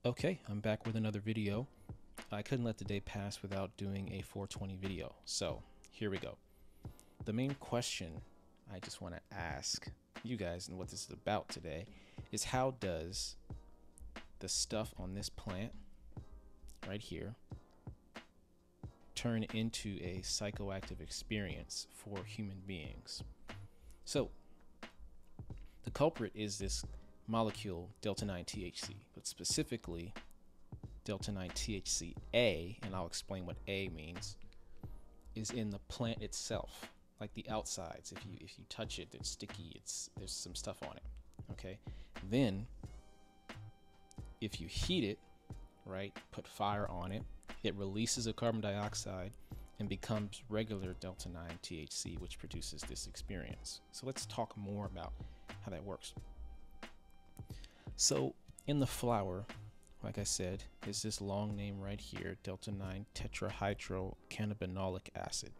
Okay, I'm back with another video. I couldn't let the day pass without doing a 420 video, so here we go. The main question I just want to ask you guys and what this is about today is how does the stuff on this plant right here turn into a psychoactive experience for human beings? So the culprit is this molecule Delta-9 THC, but specifically Delta-9 THC-A, and I'll explain what A means, is in the plant itself, like the outsides. If you touch it, it's sticky, there's some stuff on it. Okay, then if you heat it, right, put fire on it, it releases a carbon dioxide and becomes regular Delta-9 THC, which produces this experience. So let's talk more about how that works. So in the flower, like I said, is this long name right here, Delta-9 tetrahydrocannabinolic acid.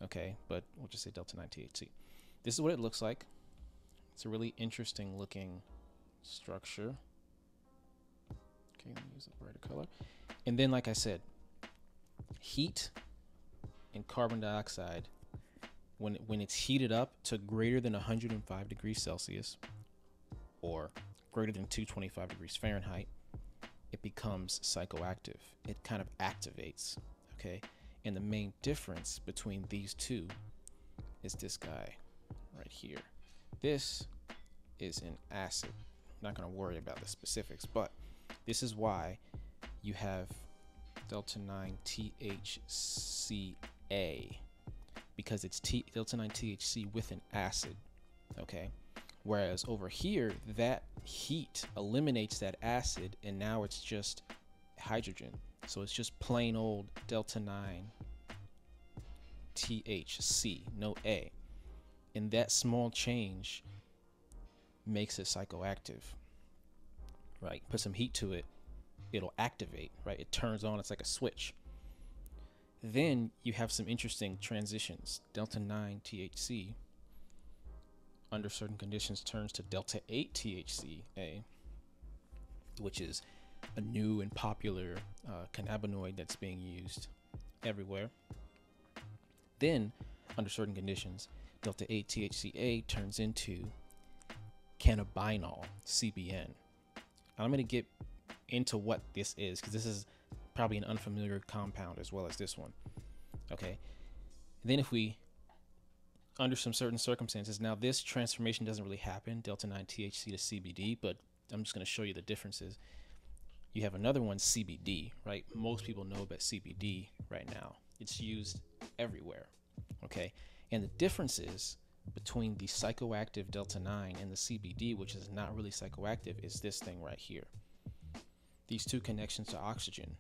Okay, but we'll just say Delta-9 THC. This is what it looks like. It's a really interesting looking structure. Okay, let me use a brighter color. And then, like I said, heat and carbon dioxide, when it's heated up to greater than 105 degrees Celsius or greater than 225 degrees Fahrenheit, it becomes psychoactive. It kind of activates, okay? And the main difference between these two is this guy right here. This is an acid. I'm not gonna worry about the specifics, but this is why you have Delta-9 THC-A, because it's Delta-9 THC with an acid, okay? Whereas over here, that heat eliminates that acid, and now it's just hydrogen. So it's just plain old Delta-9 THC, no A. And that small change makes it psychoactive, right? Put some heat to it, it'll activate, right? It turns on, it's like a switch. Then you have some interesting transitions. Delta-9 THC, under certain conditions, turns to Delta-8 THC-A, which is a new and popular cannabinoid that's being used everywhere. Then, under certain conditions, Delta-8 THC-A turns into cannabinol, CBN. I'm going to get into what this is, because this is probably an unfamiliar compound as well as this one. Okay. Then if we, under some certain circumstances, now this transformation doesn't really happen, Delta-9 THC to CBD, but I'm just going to show you the differences. You have another one, CBD, right? Most people know about CBD right now. It's used everywhere, okay? And the differences between the psychoactive Delta-9 and the CBD, which is not really psychoactive, is this thing right here. These two connections to oxygen.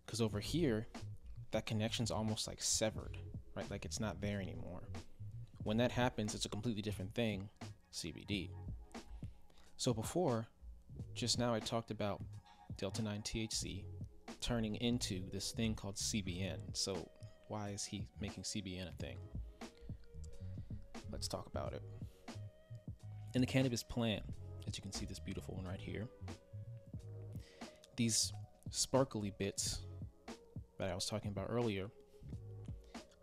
Because over here, that connection's almost like severed, right? Like it's not there anymore. When that happens, it's a completely different thing, CBD. So before, just now I talked about Delta-9 THC turning into this thing called CBN. So why is he making CBN a thing? Let's talk about it. In the cannabis plant, as you can see, this beautiful one right here, these sparkly bits that I was talking about earlier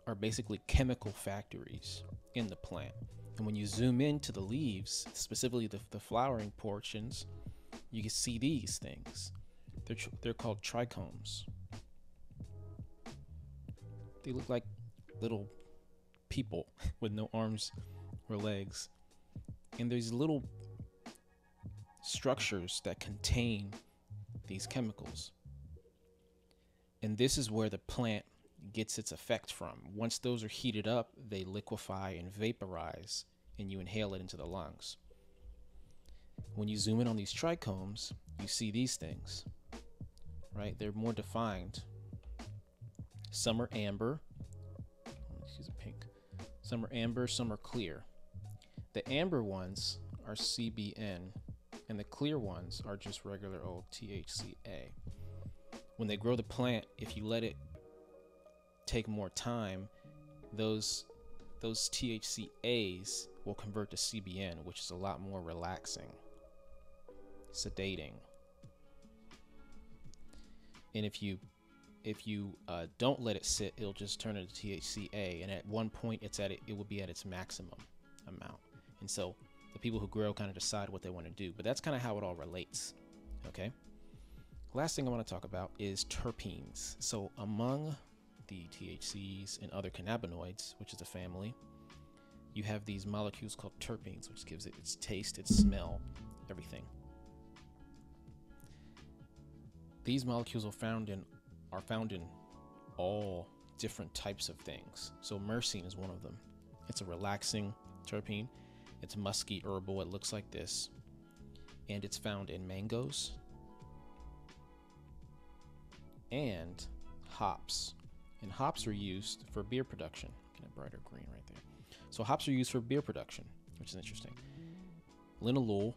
are basically chemical factories in the plant. And when you zoom into the leaves, specifically the flowering portions, you can see these things. They're called trichomes. They look like little people with no arms or legs. And there's little structures that contain these chemicals. And this is where the plant gets its effect from. Once those are heated up, they liquefy and vaporize, and you inhale it into the lungs. When you zoom in on these trichomes, you see these things, right? They're more defined. Some are amber. Let's use a pink. Some are amber, some are clear. The amber ones are CBN, and the clear ones are just regular old THCA. When they grow the plant, if you let it take more time, those THCAs will convert to CBN, which is a lot more relaxing, sedating, And if you don't let it sit, it'll just turn into THCA, and at one point it will be at its maximum amount. And so the people who grow kind of decide what they want to do, but that's kind of how it all relates. Okay. Last thing I want to talk about is terpenes. So among the THCs and other cannabinoids, which is a family, you have these molecules called terpenes, which gives it its taste, its smell, everything. These molecules are found in all different types of things. So myrcene is one of them. It's a relaxing terpene. It's musky herbal. It looks like this, and it's found in mangoes and hops. And hops are used for beer production. Get a brighter green right there. So hops are used for beer production, which is interesting. Linalool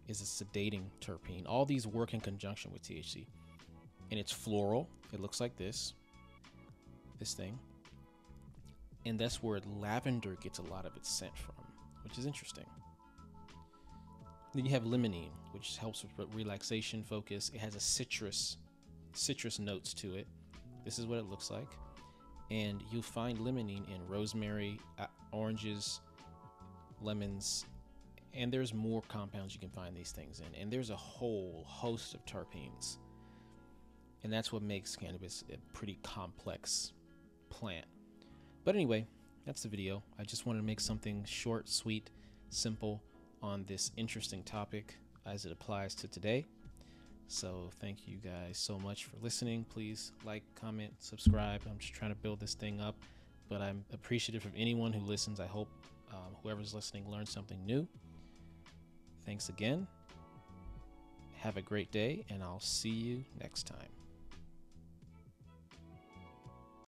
is a sedating terpene. All these work in conjunction with THC. And it's floral. It looks like this thing. And that's where lavender gets a lot of its scent from, which is interesting. Then you have limonene, which helps with relaxation, focus. It has a citrus notes to it. This is what it looks like. And you'll find limonene in rosemary, oranges, lemons, and there's more compounds you can find these things in. And there's a whole host of terpenes. And that's what makes cannabis a pretty complex plant. But anyway, that's the video. I just wanted to make something short, sweet, simple on this interesting topic as it applies to today. So thank you guys so much for listening. Please like, comment, subscribe. I'm just trying to build this thing up, but I'm appreciative of anyone who listens. I hope whoever's listening learned something new. Thanks again. Have a great day, and I'll see you next time.